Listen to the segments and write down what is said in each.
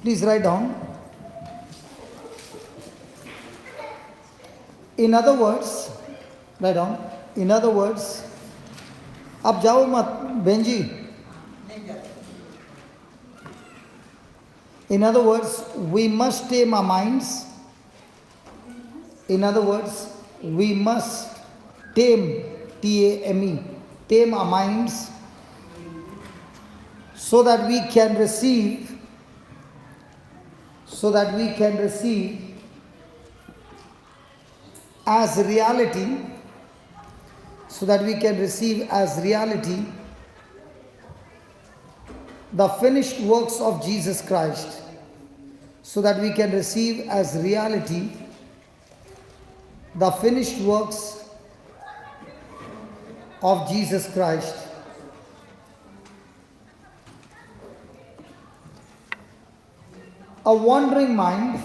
Please write down. In other words, write down. In other words, अब जाओ मत Benji. In other words, we must tame our minds. In other words, we must tame, T-A-M-E, tame our minds so that we can receive as reality, the finished works of Jesus Christ, so that we can receive as reality the finished works of Jesus Christ. A wandering mind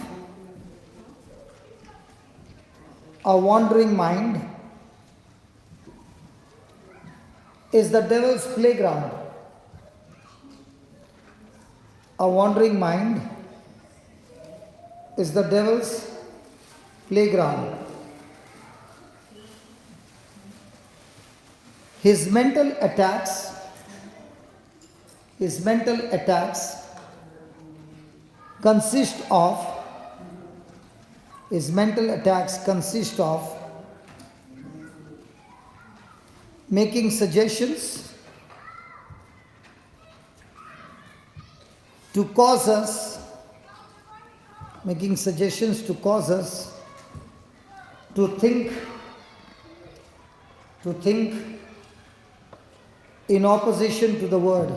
is the devil's playground. A wandering mind is the devil's playground. His mental attacks consist of making suggestions to cause us to think in opposition to the word.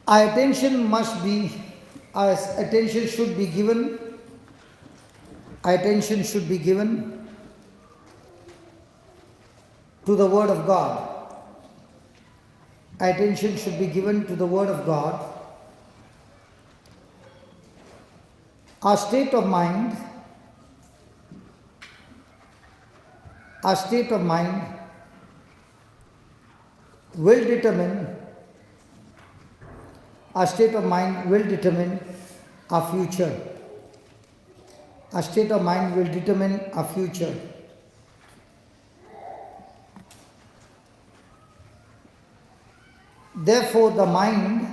Our attention should be given to the Word of God. Our state of mind will determine our future. Therefore the mind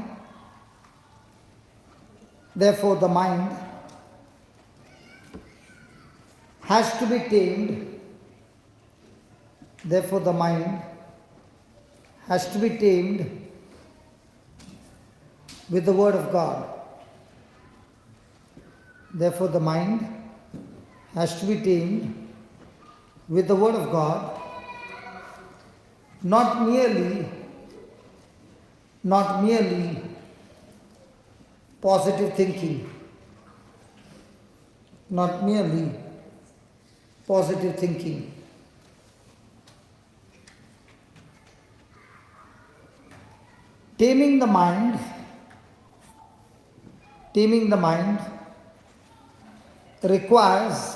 has to be tamed. With the Word of God. Not merely positive thinking. Taming the mind requires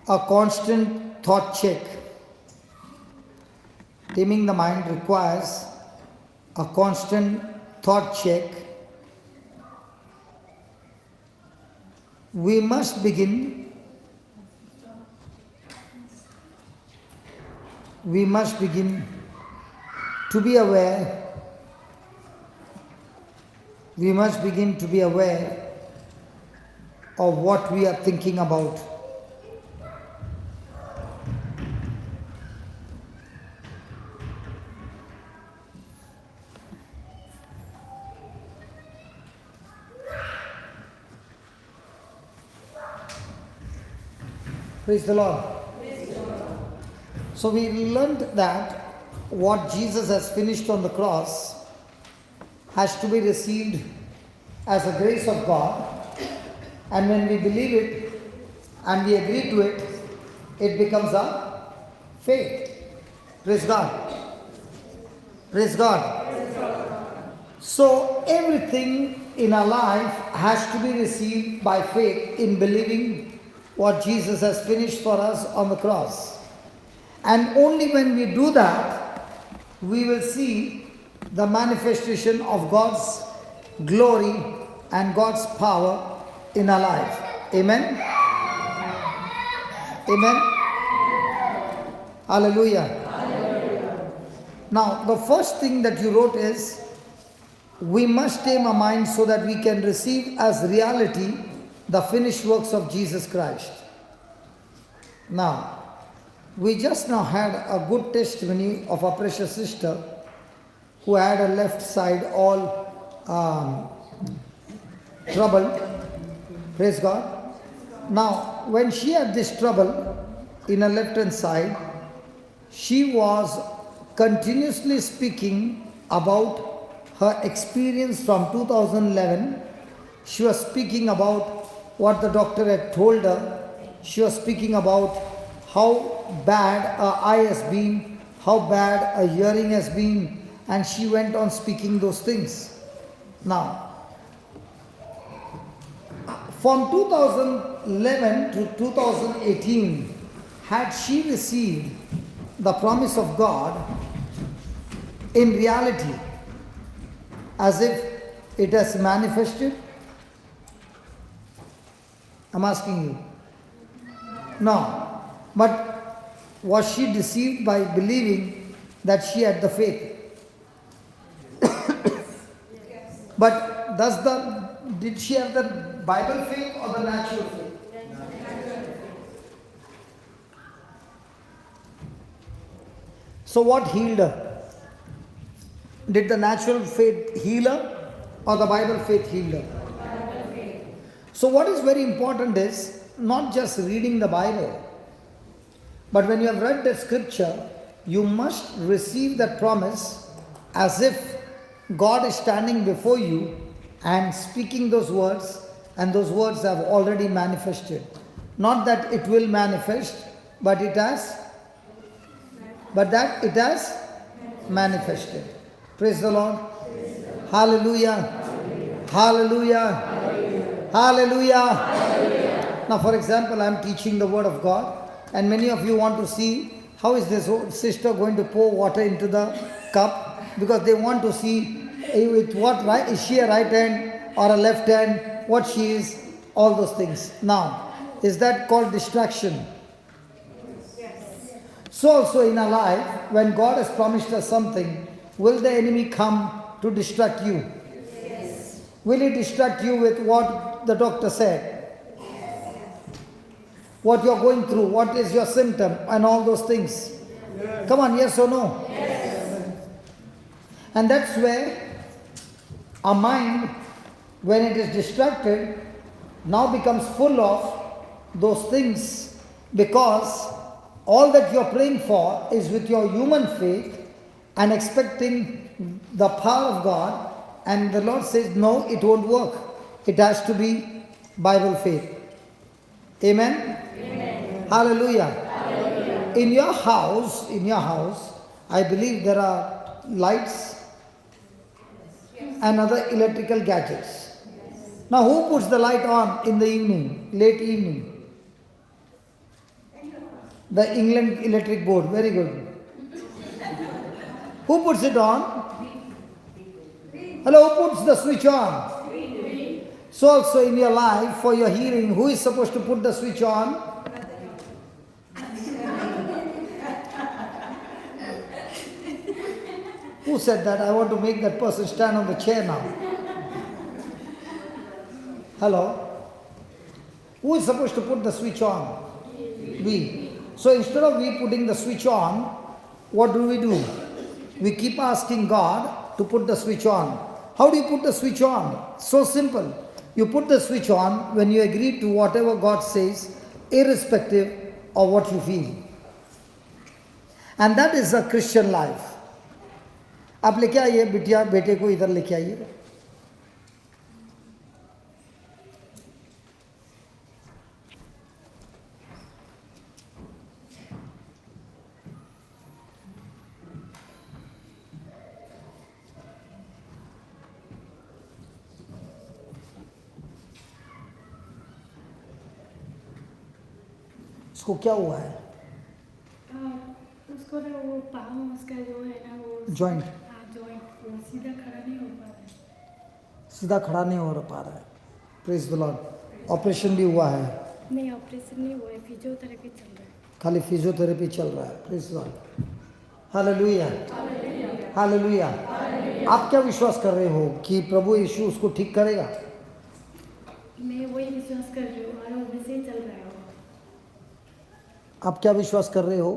a constant thought check. We must begin to be aware of what we are thinking about. Praise the Lord. So we learned that what Jesus has finished on the cross has to be received as a grace of God, and when we believe it and we agree to it, it becomes a faith. Praise God. So everything in our life has to be received by faith in believing what Jesus has finished for us on the cross. And only when we do that, we will see the manifestation of God's glory and God's power in our life. Amen? Amen? Hallelujah. Now, the first thing that you wrote is, we must tame our minds so that we can receive as reality the finished works of Jesus Christ. Now, we just now had a good testimony of a precious sister who had her left side all troubled. Praise God. Now, when she had this trouble in her left hand side, she was continuously speaking about her experience from 2011. She was speaking about what the doctor had told her. She was speaking about how bad her eye has been, how bad her hearing has been, and she went on speaking those things. Now, from 2011 to 2018, had she received the promise of God in reality, as if it has manifested? I'm asking you. No. But was she deceived by believing that she had the faith? But did she have the Bible faith or the natural faith? So what healed her? Did the natural faith heal her or the Bible faith healed her? So what is very important is not just reading the Bible, but when you have read the scripture, you must receive that promise as if God is standing before you and speaking those words, and those words have already manifested. Not that it will manifest, but it has manifested. Praise the Lord. Hallelujah. Hallelujah. Hallelujah. Now, for example, I am teaching the word of God, and many of you want to see how is this sister going to pour water into the cup, because they want to see with what right, is she a right hand or a left hand, what she is, all those things. Now, is that called distraction? So also in our life, when God has promised us something, will the enemy come to distract you? Yes. Will he distract you with what the doctor said? Yes. What you are going through, what is your symptom, and all those things? Yes. Come on, yes or no? Yes. And that's where our mind, when it is distracted, now becomes full of those things, because all that you are praying for is with your human faith and expecting the power of God, and the Lord says, no, it won't work. It has to be Bible faith. Amen? Amen. Hallelujah. Hallelujah. In your house, I believe there are lights and other electrical gadgets. Now, who puts the light on in the evening, late evening? The England Electric Board, very good. Who puts it on? Hello, who puts the switch on? So also in your life, for your hearing, who is supposed to put the switch on? Who said that? I want to make that person stand on the chair now. Hello? Who is supposed to put the switch on? We. So instead of we putting the switch on, what do? We keep asking God to put the switch on. How do you put the switch on? So simple. You put the switch on when you agree to whatever God says, irrespective of what you feel. And that is a Christian life. आप लेके आइए बिटिया बेटे को इधर लेके आइए. उसको क्या हुआ है? उसको ना वो पाँव उसका जो है ना वो जॉइंट। हाँ जॉइंट वो सीधा खड़ा नहीं हो पा रहा है। सीधा खड़ा नहीं हो पा रहा है। Praise the Lord. ऑपरेशन भी हुआ है? नहीं ऑपरेशन नहीं हुआ है, फिजियोथेरेपी चल रहा है। खाली फिजियोथेरेपी चल रहा है। Praise the Lord. Hallelujah, hallelujah. आप क्या विश्वास कर रहे हो कि प्रभु यीशु उसको ठीक करेगा? मैं वही विश्वास कर रही हूँ और वैसे ही चल रहा है वो। आप क्या विश्वास कर रहे हो?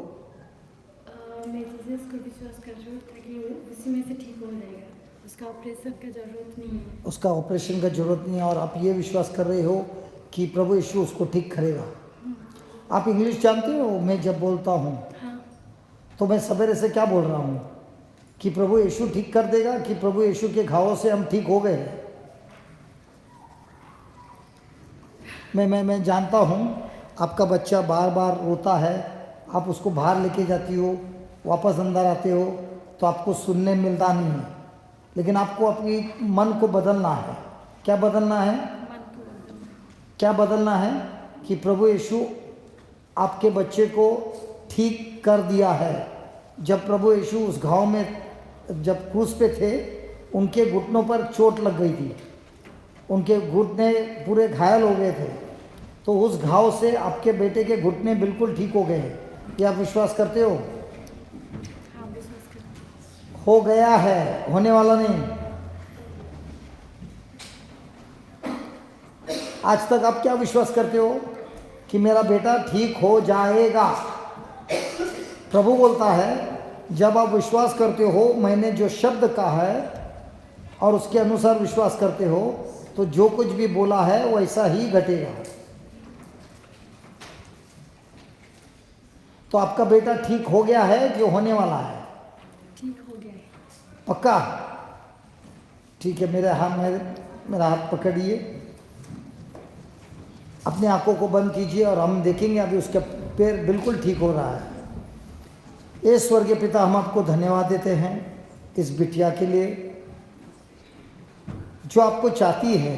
मैं जीसस को विश्वास कर रही हूँ ताकि वो उसी में से ठीक हो जाएगा, उसका ऑपरेशन का ज़रूरत नहीं है। उसका ऑपरेशन का जरूरत नहीं है। और आप ये विश्वास कर रहे हो कि प्रभु यीशु उसको ठीक करेगा। आप इंग्लिश जानते हो? मैं जब बोलता हूँ हाँ तो मैं सवेरे से क्या बोल रहा हूँ कि प्रभु यीशु ठीक कर देगा, कि प्रभु यीशु के घावों से हम ठीक हो गए। मैं जानता हूँ आपका बच्चा बार बार रोता है, आप उसको बाहर लेके जाती हो, वापस अंदर आते हो तो आपको सुनने मिलता नहीं है। लेकिन आपको अपनी मन को बदलना है। क्या बदलना है? मन को बदलना है। क्या बदलना है? कि प्रभु यीशु आपके बच्चे को ठीक कर दिया है। जब प्रभु यीशु उस घाव में जब क्रूस पे थे, उनके घुटनों पर चोट लग गई थी, उनके घुटने पूरे घायल हो गए थे। तो उस घाव से आपके बेटे के घुटने बिल्कुल ठीक हो गए हैं। ये आप विश्वास करते हो? हाँ विश्वास करती हूँ। हो गया है, होने वाला नहीं। आज तक आप क्या विश्वास करते हो? कि मेरा बेटा ठीक हो जाएगा। प्रभु बोलता है जब आप विश्वास करते हो, मैंने जो शब्द कहा है और उसके अनुसार विश्वास करते हो, तो जो कुछ भी बोला है वैसा ही घटेगा। तो आपका बेटा ठीक हो गया है कि होने वाला है? ठीक हो गया है। पक्का? ठीक है, मेरा हाथ पकड़िए, अपनी आंखों को बंद कीजिए और हम देखेंगे अभी उसका पैर बिल्कुल ठीक हो रहा है। ये स्वर्गीय पिता, हम आपको धन्यवाद देते हैं इस बिटिया के लिए जो आपको चाहती है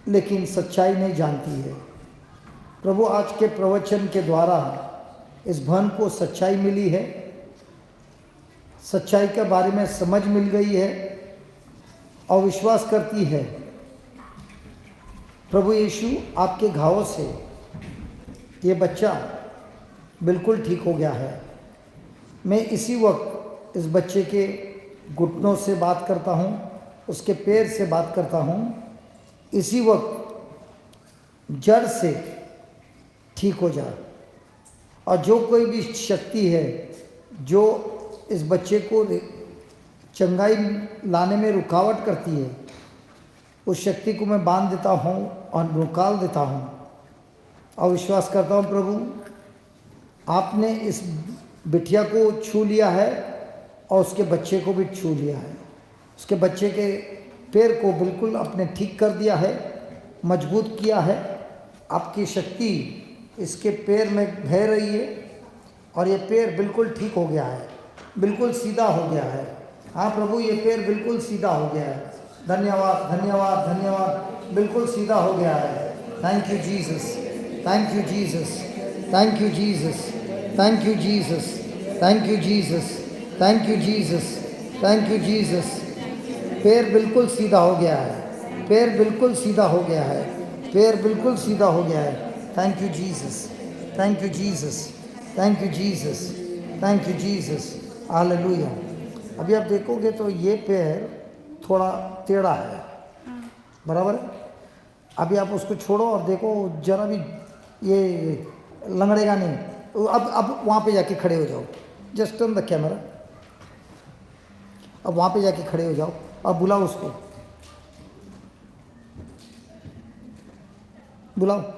लेकिन सच्चाई नहीं जानती है। प्रभु आज के प्रवचन के द्वारा इस बहन को सच्चाई मिली है, सच्चाई के बारे में समझ मिल गई है और विश्वास करती है प्रभु यीशु आपके घावों से ये बच्चा बिल्कुल ठीक हो गया है। मैं इसी वक्त इस बच्चे के घुटनों से बात करता हूँ, उसके पैर से बात करता हूँ, इसी वक्त जड़ से ठीक हो जा। और जो कोई भी शक्ति है जो इस बच्चे को चंगाई लाने में रुकावट करती है, उस शक्ति को मैं बांध देता हूँ और निकाल देता हूँ। और विश्वास करता हूँ प्रभु आपने इस बिटिया को छू लिया है और उसके बच्चे को भी छू लिया है। उसके बच्चे के पैर को बिल्कुल आपने ठीक कर दिया है, मजबूत किया है। आपकी शक्ति इसके पैर में बह रही है और ये पैर बिल्कुल ठीक हो गया है, बिल्कुल सीधा हो गया है। हाँ प्रभु, ये पैर बिल्कुल सीधा हो गया है। धन्यवाद धन्यवाद धन्यवाद, बिल्कुल सीधा हो गया है। Thank you Jesus, thank you Jesus, thank you Jesus, thank you Jesus, thank you Jesus, thank you Jesus, thank you Jesus. पैर बिल्कुल सीधा हो गया है, पैर बिल्कुल सीधा हो गया है, पैर बिल्कुल सीधा हो गया है। Thank you Jesus, thank you Jesus, thank you Jesus, thank you Jesus. Hallelujah. अभी आप देखोगे तो ये पैर थोड़ा टेढ़ा है, बराबर है? अभी आप उसको छोड़ो और देखो जरा भी ये लंगड़ेगा नहीं। अब वहाँ पे जाके खड़े हो जाओ, जस्ट ऑन द कैमरा। अब वहाँ पे जाके खड़े हो जाओ और बुलाओ उसको, बुलाओ।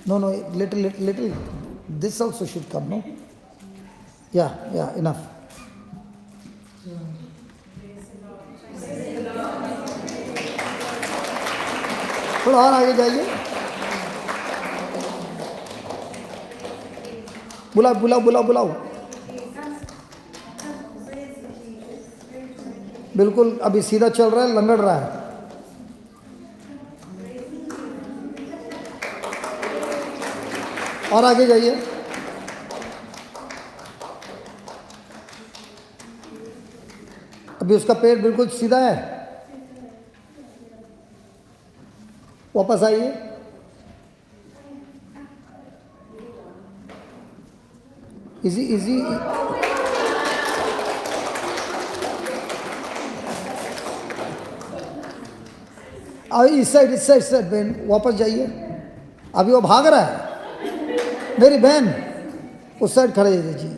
No, little. This also should come, no? Yeah, enough. थोड़ा और आगे जाइए। बुलाओ। बिल्कुल अभी सीधा चल रहा है, लंगड़ रहा है। और आगे जाइए। अभी उसका पैर बिल्कुल सीधा है। वापस आइए। Easy easy. इस साइड बहन वापस जाइए। अभी वो भाग रहा है। मेरी बहन उस साइड खड़े जी।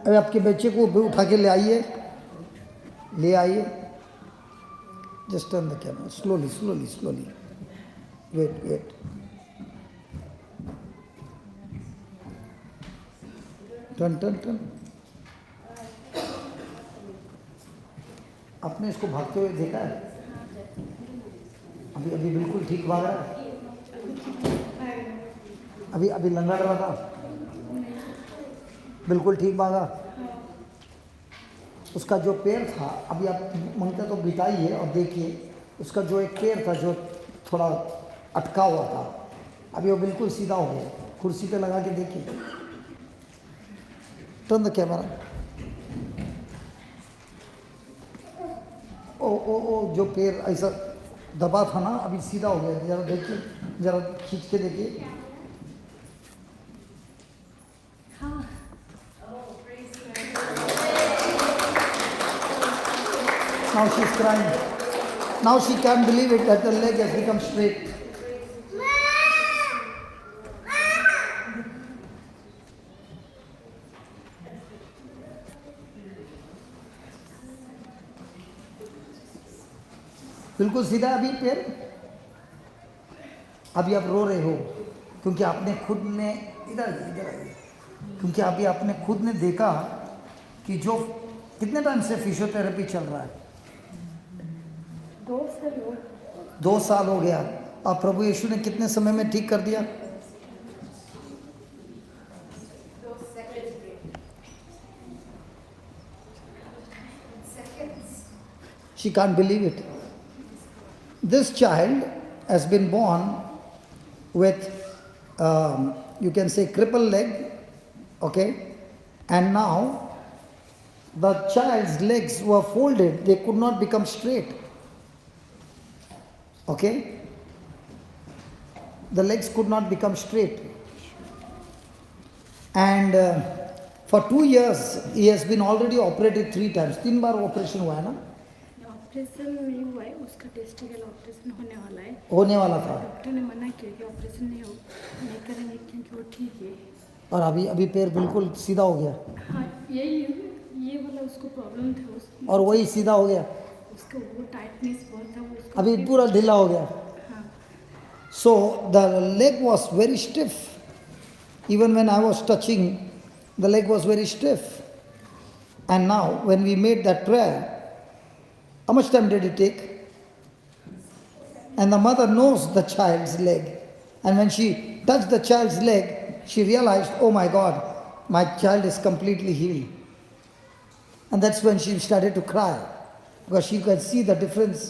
अभी आपके बच्चे को भी उठा के ले आइए, ले आइए। Just turn the camera slowly slowly slowly. Wait wait. Turn turn turn. आपने इसको भागते हुए देखा है? अभी अभी बिल्कुल ठीक भाग रहा है। अभी अभी लंगड़ रहा था, बिल्कुल ठीक भागा। उसका जो पैर था, अभी आप मंगते तो बिताइए और देखिए, उसका जो एक पैर था जो थोड़ा अटका हुआ था, अभी वो बिल्कुल सीधा हो गया। कुर्सी पे लगा के देखिए। Turn the camera. ओ जो पैर ऐसा दबा था ना, अभी सीधा हो गया। जरा देखिए, जरा खींच के देखिए। Now she's crying. Now she can't believe it that the leg has become straight. बिल्कुल सीधा अभी पैर। अभी आप रो रहे हो क्योंकि आपने खुद ने इधर आइए, क्योंकि अभी आपने खुद ने देखा कि जो कितने टाइम से फिजियोथेरेपी चल रहा है? 2 साल हो गया। और प्रभु यीशु ने कितने समय में ठीक कर दिया? She can't believe it. This child has been born with, you can say, crippled leg, okay? And now the child's legs were folded, they could not become straight. Okay? The legs could not become straight. And for 2 years, he has been already operated 3 times. 3 bar operation हुआ है ना? Operation नहीं हुआ है, उसका testicle operation होने वाला है। होने वाला था। डॉक्टर ने मना किया कि ऑपरेशन नहीं करेंगे क्योंकि वो ठीक है। और अभी पैर बिल्कुल सीधा हो गया। हाँ, ये वाला उसको प्रॉब्लम था। और वही सीधा हो गया। उसका वो टाइटनेस बहुत था, वो उसका अभी पूरा ढीला हो गया। हाँ। So the leg was very stiff. Even when I was touching, the leg was very stiff. And now when we made that prayer, how much time did it take? And the mother knows the child's leg. And when she touched the child's leg, she realized, oh my God, my child is completely healed. And that's when she started to cry. Because she could see the difference.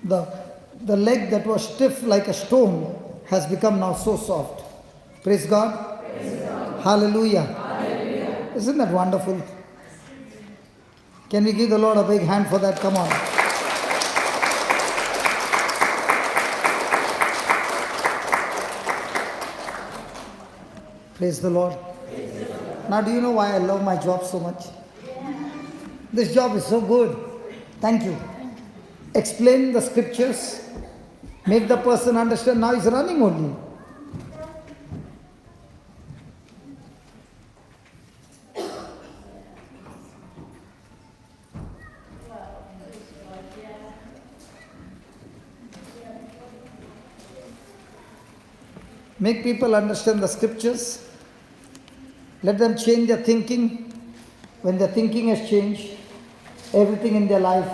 The leg that was stiff like a stone has become now so soft. Praise God. Praise God. Hallelujah. Hallelujah. Isn't that wonderful? Can we give the Lord a big hand for that? Come on. Praise the Lord. Now, do you know why I love my job so much? This job is so good. Thank you. Explain the scriptures, make the person understand. Now he's running only. Make people understand the scriptures. Let them change their thinking. when their thinking has changed, everything in their life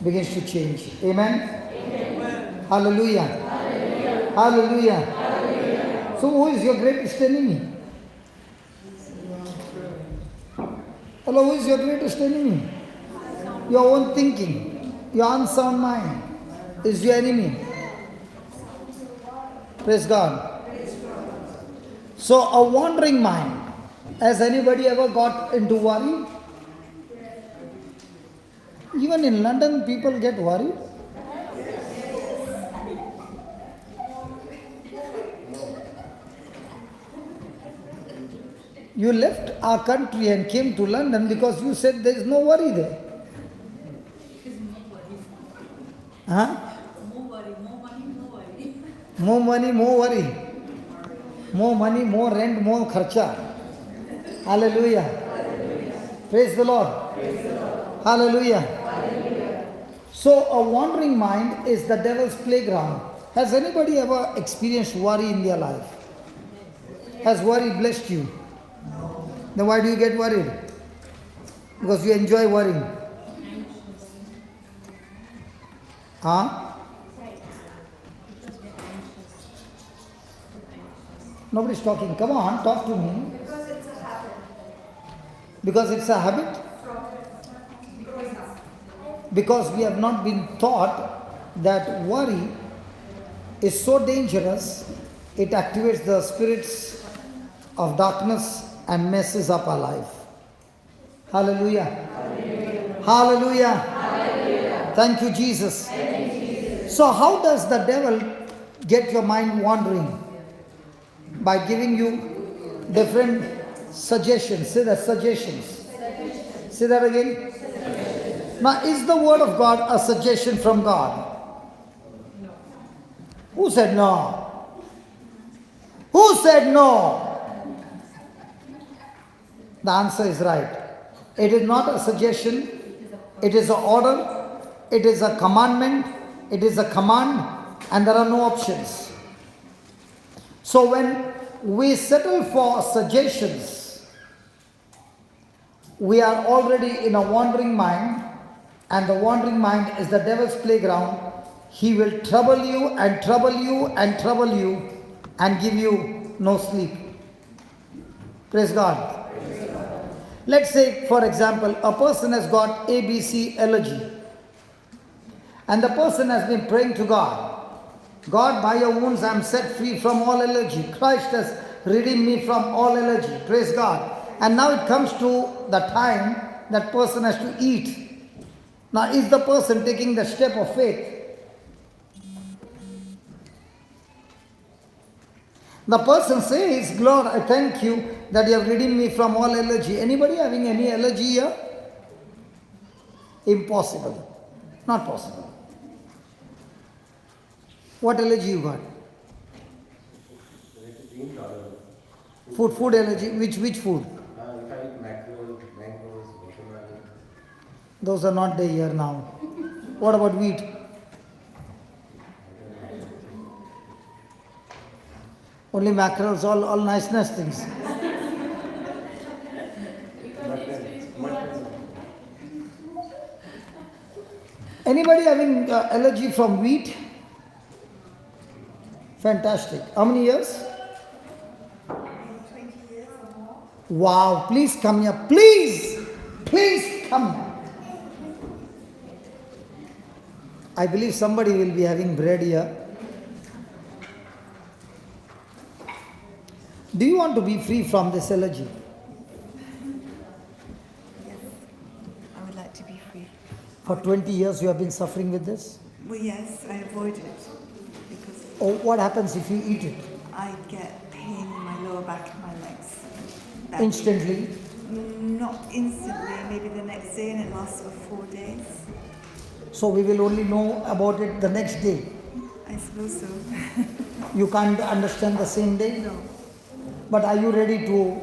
begins to change. Amen? Amen. Hallelujah. Hallelujah. Hallelujah. Hallelujah. So who is your greatest enemy? Hello, who is your greatest enemy? Your own thinking, your unsound mind is your enemy. Praise God. So a wandering mind. Has anybody ever got into worry? Even in London, people get worried. You left our country and came to London because you said there is no worry there. Huh? More money, more worry. More money, more rent, more kharcha. Hallelujah. Hallelujah. Praise the Lord. Praise the Lord. Hallelujah. Hallelujah. So a wandering mind is the devil's playground. Has anybody ever experienced worry in their life? Has worry blessed you? No. Then why do you get worried? Because you enjoy worrying. Huh? Nobody's talking. Come on, talk to me. Because it's a habit. Because it's a habit? Because we have not been taught that worry is so dangerous, it activates the spirits of darkness and messes up our life. Hallelujah. Hallelujah. Hallelujah. Hallelujah. Thank you, Jesus. Thank you, Jesus. So how does the devil get your mind wandering? By giving you different suggestions. Say that, suggestions. Say that again. Now, is the word of God a suggestion from God? No. Who said no? Who said no? The answer is right. It is not a suggestion. It is an order. It is a commandment. It is a command. And there are no options. So when we settle for suggestions, we are already in a wandering mind, and the wandering mind is the devil's playground. He will trouble you and trouble you and trouble you and give you no sleep. Praise God. Praise God. Let's say, for example, a person has got ABC allergy, and the person has been praying to God. God, by your wounds I am set free from all allergy. Christ has redeemed me from all allergy. Praise God. And now it comes to the time that person has to eat. Now is the person taking the step of faith? The person says, Lord, I thank you that you have redeemed me from all allergy. Anybody having any allergy here? Impossible. Not possible. What allergy you got? Food allergy. Which food? If I eat mackerel, mangoes, watermelon. Those are not there here now. What about wheat? Only mackerels, all nice things. Anybody having allergy from wheat? Fantastic. How many years? 20 years or more. Wow, please come here. Please come here. I believe somebody will be having bread here. Do you want to be free from this allergy? Yes, I would like to be free. For 20 years you have been suffering with this? Well, yes, I avoid it because Or what happens if you eat it? I get pain in my lower back and my legs. Instantly? Not instantly, maybe the next day, and it lasts for 4 days. So we will only know about it the next day. I suppose so. You can't understand the same day? No. But are you ready to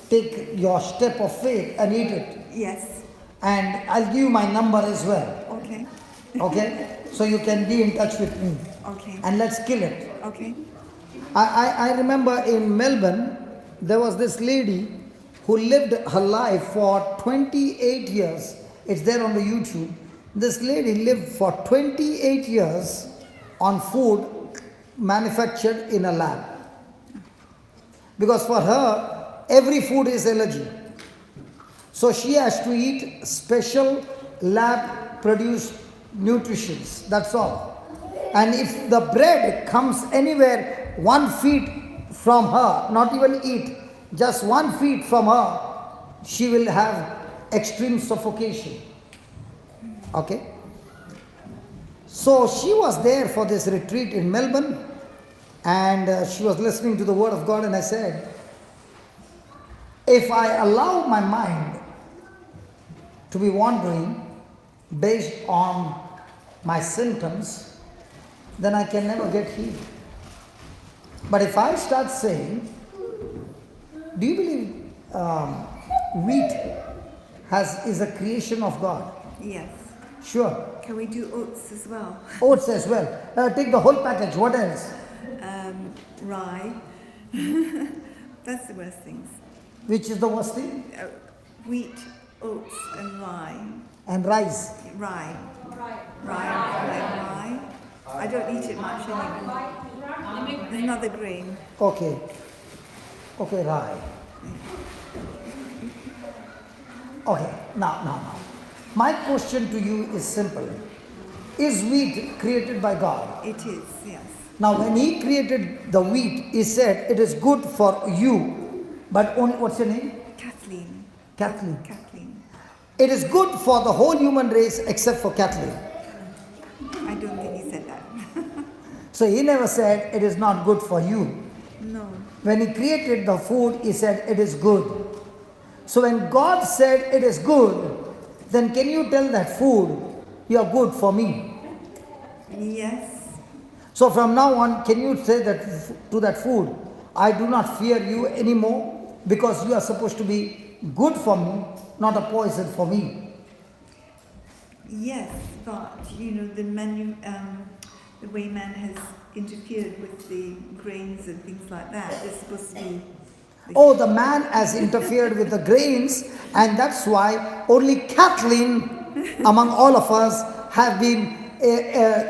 take your step of faith and eat it? Yes. And I'll give you my number as well. Okay. Okay? So you can be in touch with me. Okay. And let's kill it. Okay. I remember in Melbourne, there was this lady who lived her life for 28 years. It's there on the YouTube. This lady lived for 28 years on food manufactured in a lab. Because for her, every food is allergy. So she has to eat special lab produced nutritions. That's all. And if the bread comes anywhere 1 feet from her, not even eat, just 1 feet from her, she will have extreme suffocation. Okay? So she was there for this retreat in Melbourne, and she was listening to the word of God, and I said, if I allow my mind to be wandering based on my symptoms, then I can never get healed. But if I start saying, do you believe wheat is a creation of God? Yes. Sure. Can we do oats as well? Oats as well. Take the whole package. What else? Rye. That's the worst things. Which is the worst thing? Wheat, oats, and rye. And rice. Rye. Rye. I don't eat it much anymore. There's another grain. Okay. Okay, rye. Okay, now. My question to you is simple. Is wheat created by God? It is, yes. Now, when He created the wheat, He said it is good for you, but only, what's your name? Kathleen. Kathleen. It is good for the whole human race except for Kathleen. I don't think he said that. So He never said it is not good for you. No. When He created the food, He said it is good. So when God said it is good, then can you tell that food, you are good for me? Yes. So from now on, can you say that to that food, I do not fear you anymore because you are supposed to be good for me, not a poison for me? Yes, but the way man has interfered with the grains and things like that, it's supposed to be. Oh, the man has interfered with the grains, and that's why only Kathleen, among all of us, have been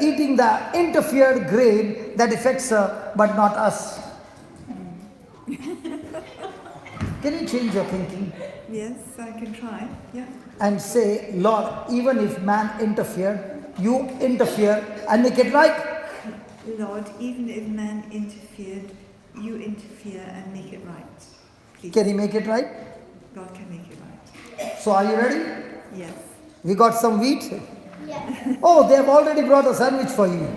eating the interfered grain that affects her, but not us. Can you change your thinking? Yes, I can try. Yeah. And say, Lord, even if man interfered, you interfere and make it right. Lord, even if man interfered, you interfere and make it right. Please. Can He make it right? God can make it right. So are you ready? Yes. We got some wheat? Yeah. Oh, they have already brought a sandwich for you.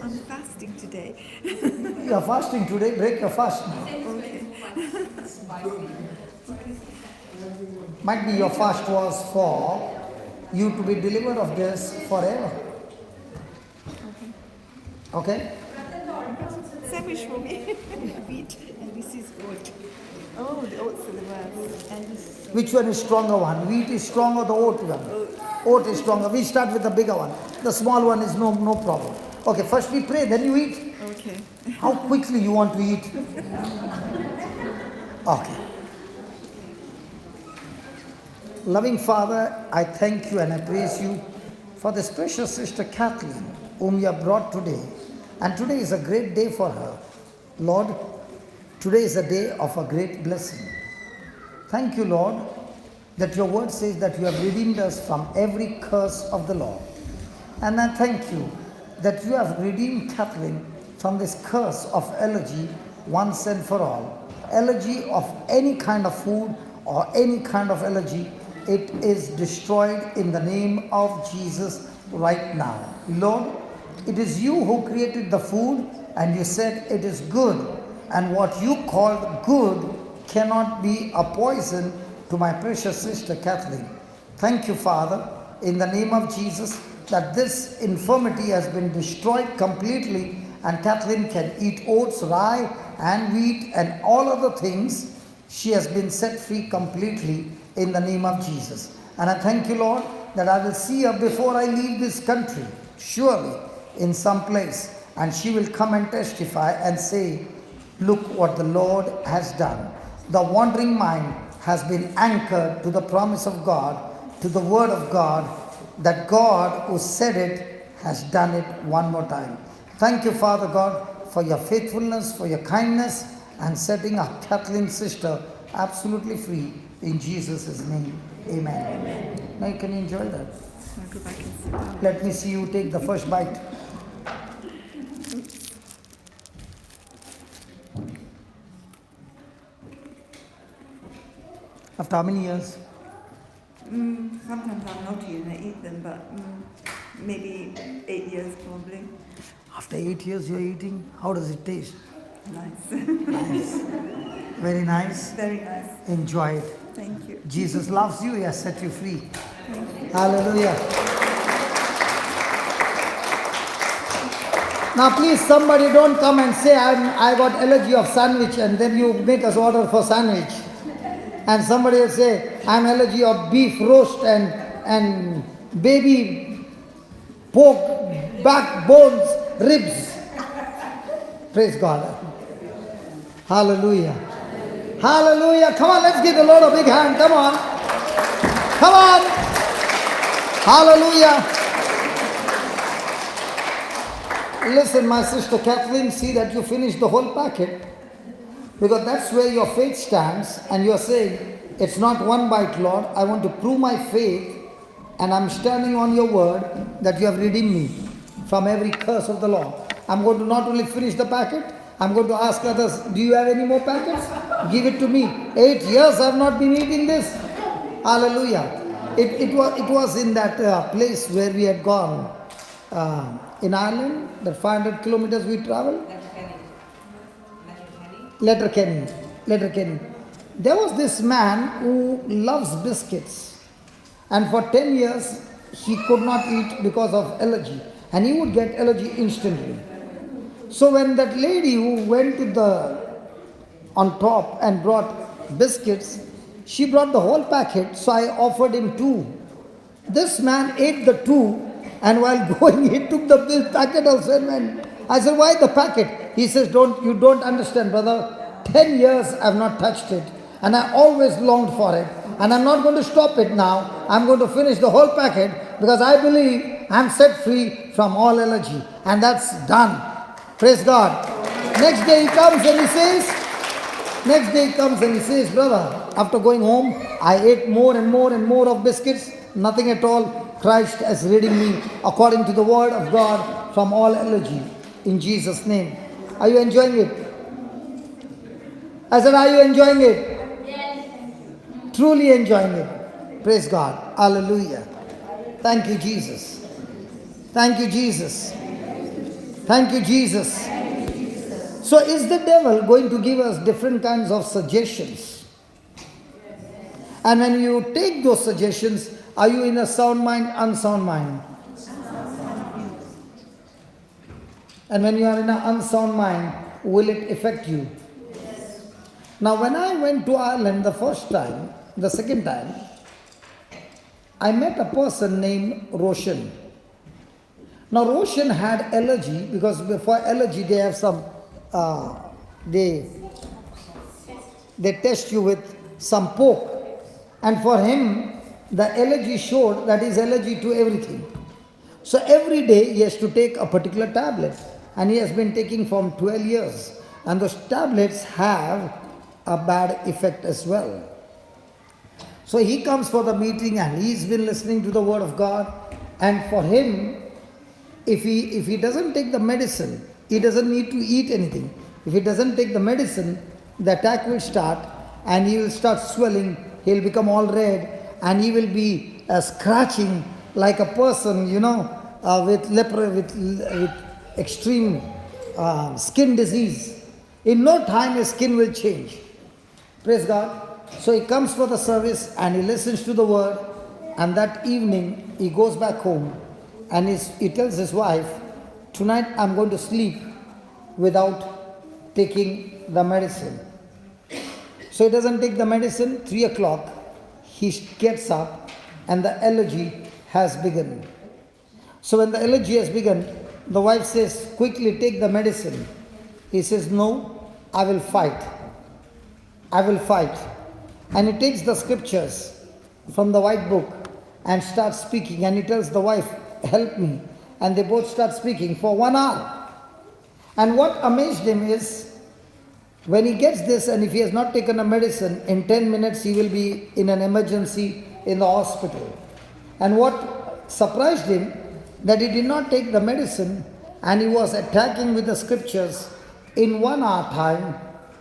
I'm fasting today. You are fasting today, break your fast now. Okay. Might be your fast was for you to be delivered of this forever. Okay? Sandwich for me. Wheat, and this is oat. Oh, the oats are the worst. And this. Which one is stronger one? Wheat is stronger, the oat one? Oat is stronger. We start with the bigger one. The small one is no problem. Okay, first we pray, then you eat. Okay. How quickly you want to eat? Okay. Loving Father, I thank you and I praise you for this precious sister Kathleen, whom you have brought today. And today is a great day for her. Lord, today is a day of a great blessing. Thank you, Lord, that your word says that you have redeemed us from every curse of the law. And I thank you that you have redeemed Kathleen from this curse of allergy once and for all. Allergy of any kind of food or any kind of allergy, it is destroyed in the name of Jesus right now. Lord, it is you who created the food and you said it is good. And what you called good cannot be a poison to my precious sister Kathleen. Thank you, Father, in the name of Jesus, that this infirmity has been destroyed completely and Kathleen can eat oats, rye and wheat and all other things. She has been set free completely in the name of Jesus. And I thank you, Lord, that I will see her before I leave this country, surely in some place, and she will come and testify and say, look what the Lord has done. The wandering mind has been anchored to the promise of God, to the word of God, that God who said it has done it one more time. Thank you, Father God, for your faithfulness, for your kindness, and setting our Kathleen's sister absolutely free. In Jesus' name, amen. Amen. Now you can enjoy that. I'll go back and sit down. Let me see you take the first bite. After how many years? Sometimes I'm naughty and I eat them, but maybe 8 years probably. After 8 years you're eating, how does it taste? Nice. Nice. Very nice. Very nice. Enjoy it. Thank you. Jesus loves you, he has set you free. Hallelujah. Now please somebody don't come and say I got allergy of sandwich and then you make us order for sandwich. And somebody will say I'm allergy of beef roast and baby pork, back, bones, ribs. Praise God. Hallelujah. Hallelujah. Come on, let's give the Lord a big hand. Come on. Come on. Hallelujah. Listen, my sister Kathleen, see that you finished the whole packet. Because that's where your faith stands. And you're saying, it's not one bite, Lord. I want to prove my faith. And I'm standing on your word that you have redeemed me from every curse of the law. I'm going to not only finish the packet, I'm going to ask others, do you have any more packets? Give it to me. 8 years I've not been eating this. Hallelujah. It was in that place where we had gone in Ireland, the 500 kilometers we traveled. Letterkenny. There was this man who loves biscuits. And for 10 years, he could not eat because of allergy. And he would get allergy instantly. So when that lady who went to on top and brought biscuits, she brought the whole packet, so I offered him 2. This man ate the 2, and while going, he took the packet also and went. I said, why the packet? He says, you don't understand, brother. 10 years I've not touched it, and I always longed for it. And I'm not going to stop it now. I'm going to finish the whole packet because I believe I'm set free from all allergy. And that's done. Praise God. Next day he comes and he says, brother, after going home, I ate more and more of biscuits. Nothing at all. Christ has redeemed me according to the word of God from all allergy. In Jesus' name. Are you enjoying it? I said, are you enjoying it? Truly enjoying it. Praise God. Hallelujah. Thank you, Jesus. Thank you, Jesus. Thank you, Jesus. So is the devil going to give us different kinds of suggestions? And when you take those suggestions, are you in a sound mind, unsound mind? And when you are in an unsound mind, will it affect you? Now when I went to Ireland the second time, I met a person named Roshan. Now Roshan had allergy because for allergy they have some, they test you with some pork. And for him, the allergy showed that he's allergic to everything. So every day he has to take a particular tablet. And he has been taking from 12 years. And those tablets have a bad effect as well. So he comes for the meeting and he's been listening to the word of God. And for him, if he doesn't take the medicine, he doesn't need to eat anything. If he doesn't take the medicine, the attack will start and he will start swelling. He'll become all red and he will be scratching like a person, with leper, with extreme skin disease. In no time his skin will change. Praise God. So he comes for the service and he listens to the word, and that evening he goes back home and he tells his wife, tonight I'm going to sleep without taking the medicine. So he doesn't take the medicine. 3 o'clock he gets up and the allergy has begun. So when the allergy has begun, the wife says, quickly take the medicine. He says, no, I will fight. and he takes the scriptures from the white book and starts speaking, and he tells the wife, help me. And they both start speaking for 1 hour. And what amazed him is, when he gets this, and if he has not taken a medicine, in 10 minutes he will be in an emergency in the hospital. And what surprised him, that he did not take the medicine, and he was attacking with the scriptures. In 1 hour time,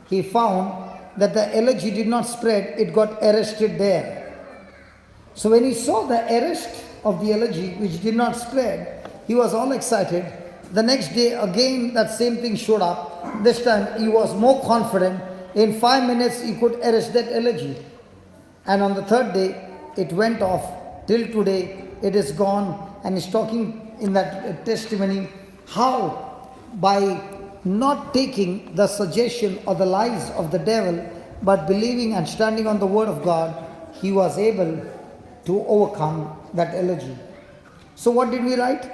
he found that the allergy did not spread, it got arrested there. So when he saw the arrest of the allergy, which did not spread, he was all excited. The next day, again, that same thing showed up. This time, he was more confident. In 5 minutes, he could arrest that allergy. And on the third day, it went off. Till today, it is gone. And he's talking in that testimony how by not taking the suggestion or the lies of the devil, but believing and standing on the word of God, he was able to overcome that allergy. So what did we write?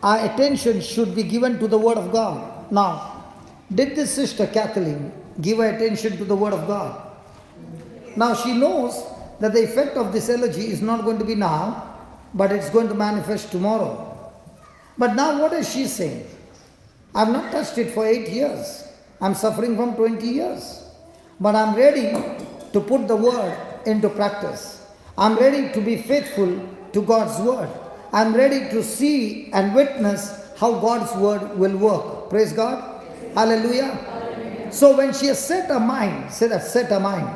Our attention should be given to the word of God. Now, did this sister Kathleen give her attention to the word of God? Now she knows that the effect of this allergy is not going to be now, but it's going to manifest tomorrow. But now what is she saying? I've not touched it for 8 years. I'm suffering from 20 years. But I'm ready to put the word into practice. I'm ready to be faithful to God's word. I'm ready to see and witness how God's word will work. Praise God. Hallelujah. Hallelujah. So when she has set her mind, say that, set her mind.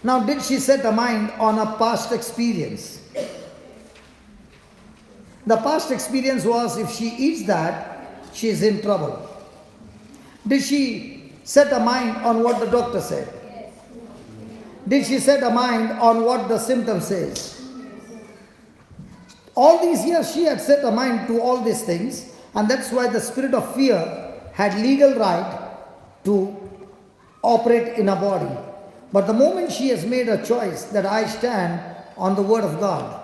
Now, did she set her mind on a past experience? The past experience was, if she eats that, she is in trouble. Did she set her mind on what the doctor said? Did she set her mind on what the symptom says? All these years she had set her mind to all these things, and that's why the spirit of fear had legal right to operate in her body. But the moment she has made a choice that I stand on the word of God,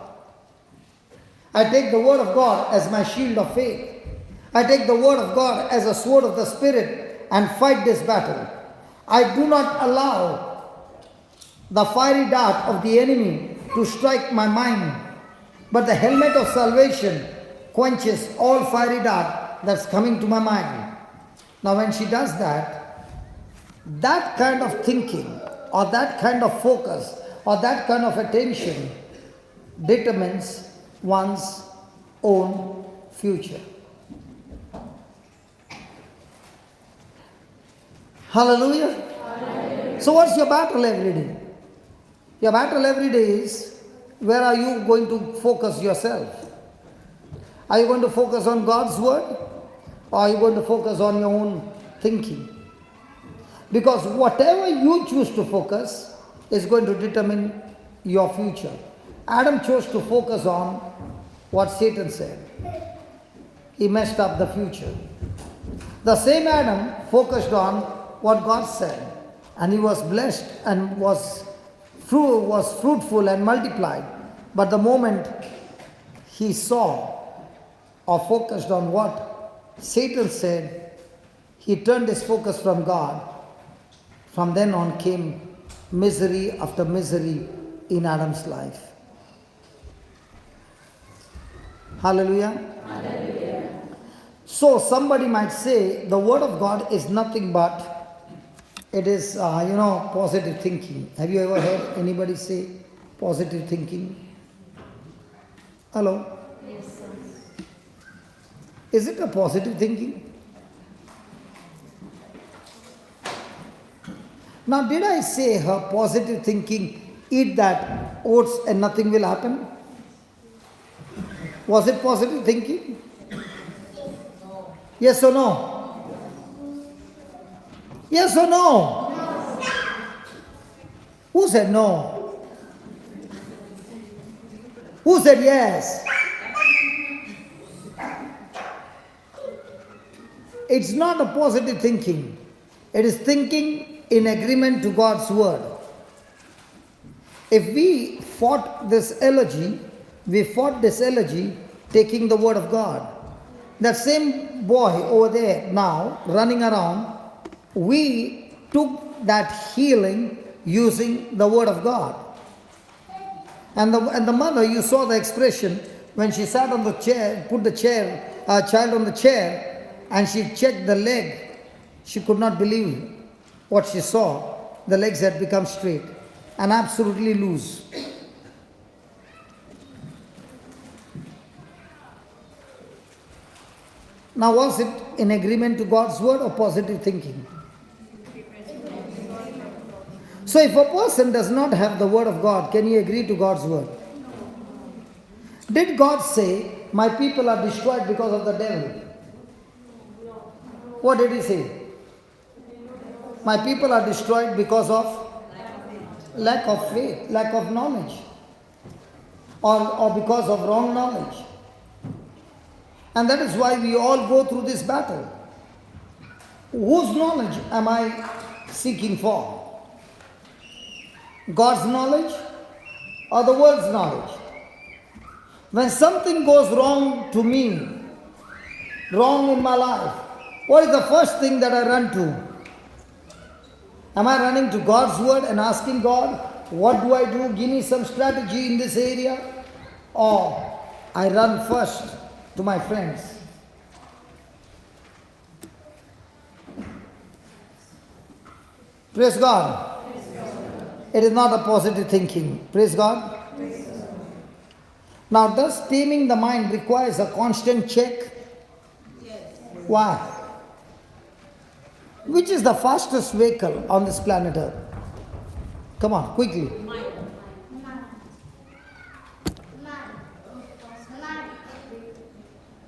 I take the word of God as my shield of faith. I take the word of God as a sword of the Spirit and fight this battle. I do not allow the fiery dart of the enemy to strike my mind, but the helmet of salvation quenches all fiery dart that's coming to my mind. Now when she does that, that kind of thinking or that kind of focus or that kind of attention determines one's own future. Hallelujah. Hallelujah. So what's your battle every day? Your battle every day is, where are you going to focus yourself? Are you going to focus on God's word, or are you going to focus on your own thinking? Because whatever you choose to focus is going to determine your future. Adam chose to focus on what Satan said. He messed up the future. The same Adam focused on what God said, and he was blessed and was fruitful and multiplied. But the moment he saw or focused on what Satan said, he turned his focus from God. From then on came misery after misery in Adam's life. Hallelujah. Hallelujah. So somebody might say the word of God is nothing but, it is, positive thinking. Have you ever heard anybody say positive thinking? Hello? Yes, sir. Is it a positive thinking? Now, did I say her positive thinking, eat that oats and nothing will happen? Was it positive thinking? Yes or no? Yes or no? Who said no? Who said yes? It's not a positive thinking. It is thinking in agreement to God's word. If we fought this elegy, taking the word of God. That same boy over there now running around, we took that healing using the word of God. And the mother, you saw the expression when she sat on the chair, put the child on the chair, and she checked the leg. She could not believe what she saw. The legs had become straight and absolutely loose. Now, was it in agreement to God's word or positive thinking? So, if a person does not have the word of God, can he agree to God's word? Did God say, my people are destroyed because of the devil? What did he say? My people are destroyed because of lack of faith, lack of knowledge, or because of wrong knowledge. And that is why we all go through this battle. Whose knowledge am I seeking for? God's knowledge or the world's knowledge? When something goes wrong to me, wrong in my life, what is the first thing that I run to? Am I running to God's word and asking God, what do I do? Give me some strategy in this area. Or I run first to my friends. Praise God. It is not a positive thinking. Praise God. Now, does taming the mind requires a constant check? Yes. Why? Which is the fastest vehicle on this planet Earth? Come on, quickly.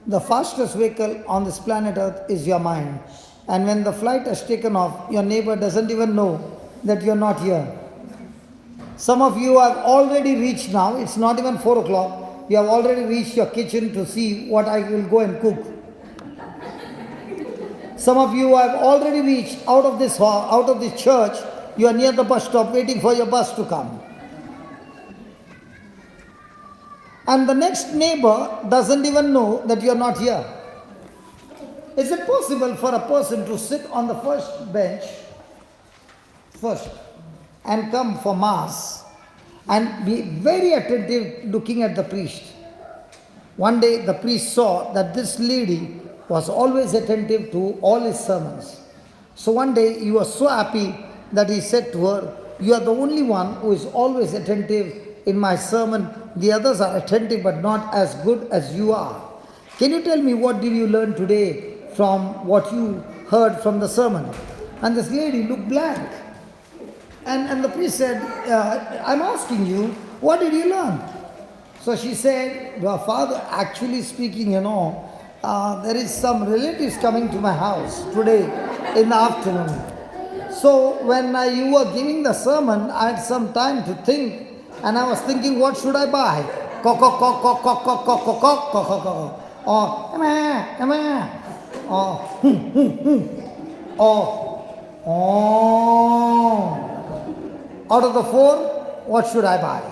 The fastest vehicle on this planet Earth is your mind. And when the flight has taken off, your neighbor doesn't even know that you're not here. Some of you have already reached now, it's not even 4 o'clock, you have already reached your kitchen to see what I will go and cook. Some of you have already reached out of this hall, out of this church, you are near the bus stop waiting for your bus to come. And the next neighbor doesn't even know that you are not here. Is it possible for a person to sit on the first bench, and come for Mass and be very attentive looking at the priest? One day the priest saw that this lady was always attentive to all his sermons. So one day he was so happy that he said to her, you are the only one who is always attentive in my sermon. The others are attentive but not as good as you are. Can you tell me what did you learn today from what you heard from the sermon? And this lady looked blank. And the priest said, I'm asking you, what did you learn? So she said, well, Father, actually speaking, there is some relatives coming to my house today in the afternoon. So when you were giving the sermon, I had some time to think, and I was thinking, what should I buy? Or out of the 4, what should I buy?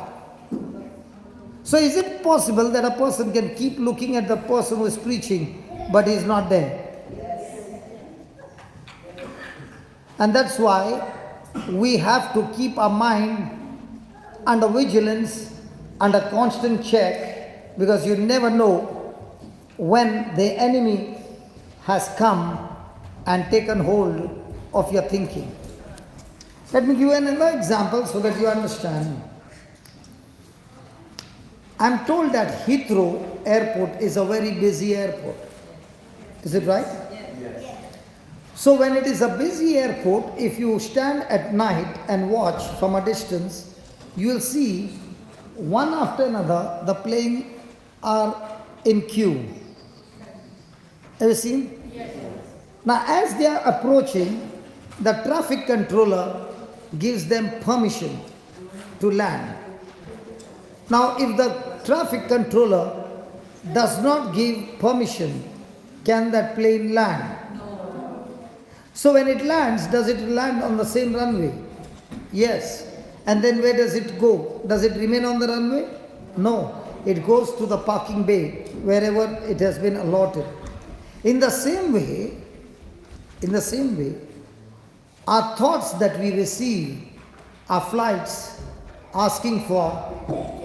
So is it possible that a person can keep looking at the person who is preaching, but he is not there? And that's why we have to keep our mind under vigilance, under constant check, because you never know when the enemy has come and taken hold of your thinking. Let me give you another example so that you understand. I'm told that Heathrow Airport is a very busy airport. Is it right? Yes. So when it is a busy airport, if you stand at night and watch from a distance, you will see one after another the planes are in queue. Have you seen? Yes. Now as they are approaching, the traffic controller gives them permission to land. Now if the traffic controller does not give permission, can that plane land? No. So when it lands, does it land on the same runway? Yes. And then where does it go? Does it remain on the runway? No. It goes to the parking bay, wherever it has been allotted. In the same way, our thoughts that we receive are flights asking for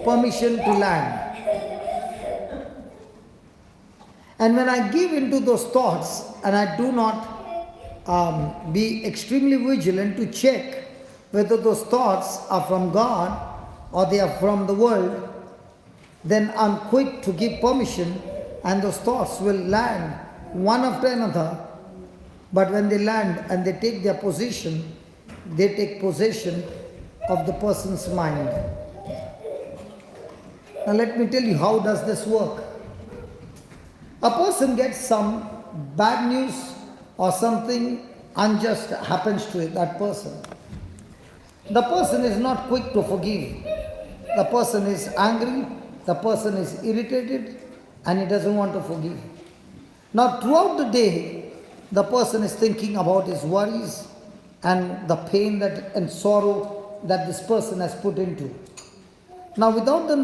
permission to land. And when I give into those thoughts and I do not be extremely vigilant to check whether those thoughts are from God or they are from the world, then I'm quick to give permission and those thoughts will land one after another. But when they land and they take their position, they take possession of the person's mind. Now let me tell you, how does this work? A person gets some bad news or something unjust happens to that person. The person is not quick to forgive. The person is angry, the person is irritated, and he doesn't want to forgive. Now throughout the day, the person is thinking about his worries and the pain and sorrow that this person has put into. Now without the